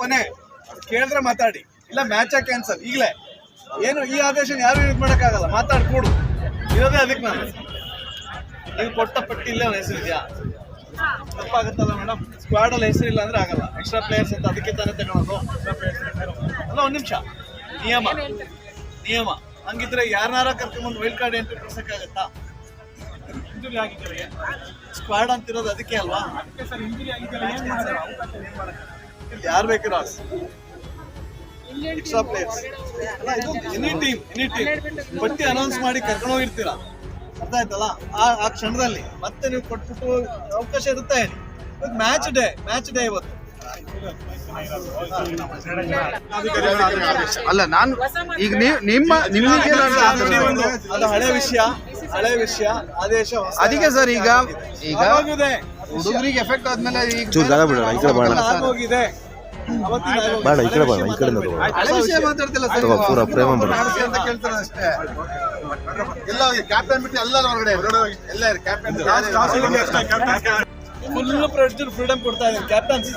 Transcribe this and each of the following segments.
ಕೊನೆ ಕೇಳಿದ್ರೆ ಮಾತಾಡಿ, ಇಲ್ಲ ಮ್ಯಾಚ ಕ್ಯಾನ್ಸಲ್ ಈಗಲೇ. ಏನು ಈ ಆದೇಶ ಯಾರು ಯೂಸ್ ಮಾಡೋಕ್ಕಾಗಲ್ಲ, ಮಾತಾಡ್ಕೊಡು ಇರೋದೇ ಅದಕ್ಕೆ. ನಾನು ನೀವು ಕೊಟ್ಟ ಪಟ್ಟಿ ಇಲ್ಲೇ ಅವನ ಹೆಸರಿದೆಯಾ? ತಪ್ಪಾಗುತ್ತಲ್ಲ ಮೇಡಮ್. ಸ್ಕ್ವಾಡಲ್ಲಿ ಹೆಸರಿಲ್ಲ ಅಂದ್ರೆ ಆಗಲ್ಲ. ಎಕ್ಸ್ಟ್ರಾ ಪ್ಲೇಯರ್ಸ್ ಅಂತ ಅದಕ್ಕೆ ತಾನೇ ತಗೊಳ್ಳೋದು. ಅಲ್ಲ, ಒಂದು ನಿಮಿಷ, ನಿಯಮ ಹಂಗಿದ್ರೆ ಯಾರನ್ನಾರ ಕರ್ಕೊಂಡ್ಬಂದು ವೈಲ್ಡ್ ಕಾರ್ಡ್ ಎಂಟ್ರಿ ಕೊಡ್ಸಕ್ಕಾಗತ್ತಾ? ಇಂಜುರಿ ಆಗಿದ್ದಾರೆ, ಸ್ಕ್ವಾಡ್ ಅಂತಿರೋದು ಅದಕ್ಕೆ ಅಲ್ವಾ? ಯಾರು ಬೇಕಾದ್ರೂ ಎಕ್ಸ್ಟ್ರಾ ಪ್ಲೇಯರ್ಸ್ ಎನಿ ಟೀಮ್ ಪಟ್ಟಿ ಅನೌನ್ಸ್ ಮಾಡಿ ಕರ್ಕೊಂಡು ಹೋಗಿರ್ತೀರಾ, ಅರ್ಥ ಆಯ್ತಲ್ಲ? ಆ ಕ್ಷಣದಲ್ಲಿ ಮತ್ತೆ ನೀವು ಕೊಟ್ಬಿಟ್ಟು ಅವಕಾಶ ಇರುತ್ತೆ. ಮ್ಯಾಚ್ ಡೇ ಇವತ್ತು. ಅಲ್ಲ, ನಾನು ಈಗ ನಿಮಗೆ ಅದು ಹಳೆ ವಿಷಯ ಆದೇಶ ಅದಕ್ಕೆ ಸರ್. ಈಗ ಹುಡುಗರಿಗೆ ಎಫೆಕ್ಟ್ ಆದ್ಮೇಲೆ ಆಗೋಗಿದೆ. ಬೇಡ, ಈ ಕಡೆ ಬೇಡ, ಈ ಕಡೆ ಹಳೆ ವಿಷಯ ಮಾತಾಡ್ತಿಲ್ಲ ಸರ್. ಪೂರ ಪ್ರೇಮ ಬೇಡ ಅಂತ ಕೇಳ್ತಾರೆ ಅಷ್ಟೇ. ಎಲ್ಲ ಕ್ಯಾಪ್ಟನ್ ಬಿಟ್ಟು ಎಲ್ಲ ಹೊರಗಡೆ ಎಲ್ಲ ಕ್ಯಾಪ್ಟನ್ ಫುಲ್ ಫ್ರೀಡಮ್ ಕೊಡ್ತಾ ಇದ್ದೀನಿ ಕ್ಯಾಪ್ಟನ್ಸ್.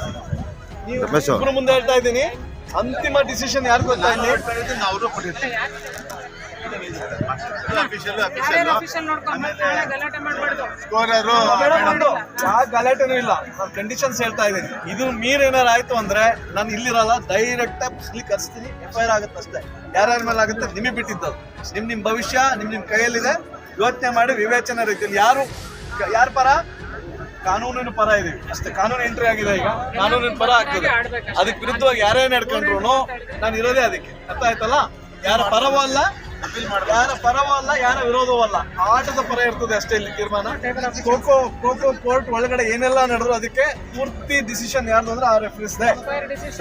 ನೀವು ಮುಂದೆ ಹೇಳ್ತಾ ಇದ್ದೀನಿ, ಅಂತಿಮ ಡಿಸಿಷನ್ ಯಾರು ಗೊತ್ತಾ? ಅವರು ಗಲಾಟೆನೂ ಇಲ್ಲ. ನಾನು ಕಂಡೀಷನ್ಸ್ ಹೇಳ್ತಾ ಇದ್ದೀನಿ. ಇದು ಏನಾರು ಆಯ್ತು ಅಂದ್ರೆ ನಾನು ಇಲ್ಲಿರಲ್ಲ, ಡೈರೆಕ್ಟ್ ಆಗಿ ಕರ್ಸ್ತೀನಿ, FIR ಆಗುತ್ತೆ ಅಷ್ಟೇ. ಯಾರ್ಯಾರ ಮೇಲೆ ಆಗುತ್ತೆ ನಿಮಗೆ ಬಿಟ್ಟಿದ್ದು. ನಿಮ್ ಭವಿಷ್ಯ ನಿಮ್ ಕೈಯಲ್ಲಿದೆ. ಯೋಚನೆ ಮಾಡಿ ವಿವೇಚನೆ ರೀತಿಯಲ್ಲಿ ಯಾರ ಪರ, ಕಾನೂನಿನ ಪರ ಇದೀವಿ ಅಷ್ಟೇ. ಕಾನೂನು ಎಂಟ್ರಿ ಆಗಿದೆ, ಈಗ ಕಾನೂನಿನ ಪರ ಆಗ್ತದೆ. ಅದಕ್ಕೆ ವಿರುದ್ಧವಾಗಿ ಯಾರೇ ನಡ್ಕೊಂಡ್ರು ನಾನು ಇರೋದೇ ಅದಕ್ಕೆ. ಅರ್ಥ ಆಯ್ತಲ್ಲ? ಯಾರ ಪರವೂ ಅಲ್ಲ, ಯಾರ ವಿರೋಧವೂ ಅಲ್ಲ. ಆಟದ ಪರ ಇರ್ತದೆ ಅಷ್ಟೇ ಇಲ್ಲಿ ತೀರ್ಮಾನ. ಖೋಖೋ ಕೋರ್ಟ್ ಒಳಗಡೆ ಏನೆಲ್ಲ ನಡೆದ್ರು ಅದಕ್ಕೆ ಪೂರ್ತಿ ಡಿಸಿಷನ್ ಯಾರ್ದು ಅಂದ್ರೆ ಆ ರೆಫ್ರಿಸ್ದೆ.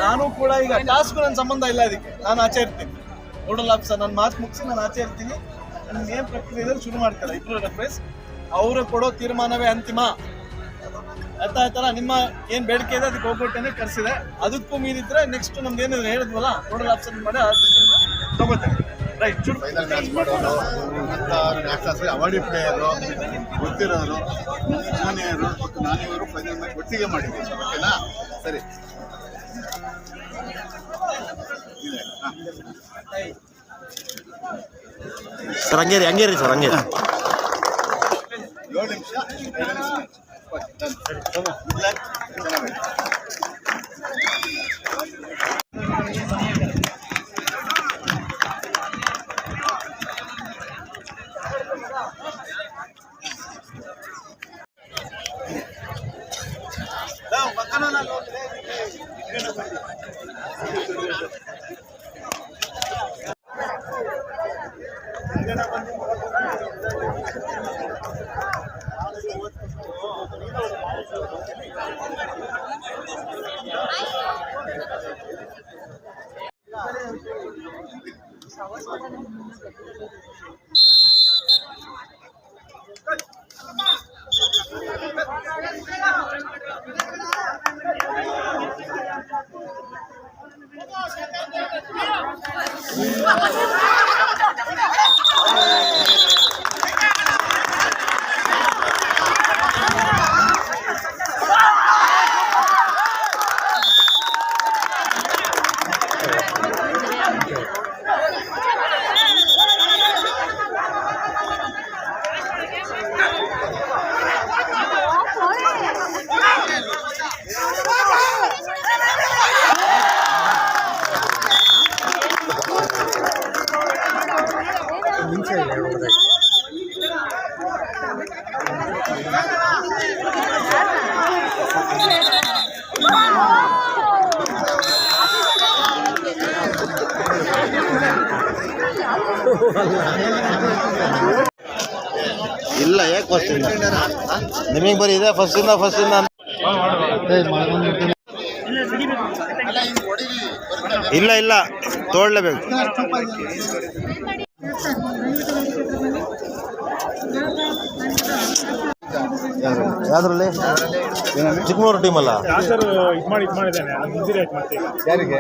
ನಾನು ಕೂಡ ಈಗ ಟಾಸ್ಕ್ ನನ್ನ ಸಂಬಂಧ ಇಲ್ಲ, ಅದಕ್ಕೆ ನಾನು ಆಚೆ ಇರ್ತೀನಿ. ನೋಡಲ್ ಆಫೀಸರ್ ನನ್ನ ಮಾತು ಮುಗಿಸಿ ನಾನು ಆಚೆ ಇರ್ತೀನಿ. ನನ್ಗೆ ಏನ್ ಪ್ರಕ್ರಿಯೆ ಇದ್ರೆ ಶುರು ಮಾಡ್ತಾರೆ ಇಬ್ರು ರೆಫ್ರಿಸ್. ಅವರು ಕೊಡೋ ತೀರ್ಮಾನವೇ ಅಂತಿಮ. ಅರ್ಥ ಆಯ್ತಲ್ಲ? ನಿಮ್ಮ ಏನ್ ಬೇಡಿಕೆ ಇದೆ ಅದಕ್ಕೆ ಹೋಗ್ಬಿಟ್ಟೇನೆ ಕರ್ಸಿದೆ. ಅದಕ್ಕೂ ಮೀರಿದ್ರೆ ನೆಕ್ಸ್ಟ್ ನಮ್ದು ಏನಿದ್ರೆ ಹೇಳಿದ್ವಲ್ಲ, ನೋಡಲ್ ಆಫೀಸರ್ ಮಾಡಿ ತಗೋತೇನೆ. ರೈಟ್, ಅವಾರ್ಡಿ ಪ್ಲೇಯರು, ಗೊತ್ತಿರೋರು, ಜೂನಿಯರು ಮತ್ತು ನಾನಿವರು ಫೈನಲ್ ಮ್ಯಾಚ್ ಒಟ್ಟಿಗೆ ಮಾಡಿದ್ದೀವಿ. ಓಕೆನಾ? ಸರಿ. ಸರ್ ಹಂಗೇರಿ ಸರ್, ಹಂಗೆ 7 ನಿಮಿಷ. ಇಲ್ಲ, ಯಾಕೆ ಫಸ್ಟ್ ನಿಮಗೆ ಬರೀ ಇದೆ ಫಸ್ಟಿಂದ ಇಲ್ಲ ತೋಡ್ಲೇಬೇಕು. ಯಾವ್ದ್ರಲ್ಲಿ ಚಿಕ್ಕಮಗಳೂರು ಟೀಮ್ ಅಲ್ಲ ಯಾರಿಗೆ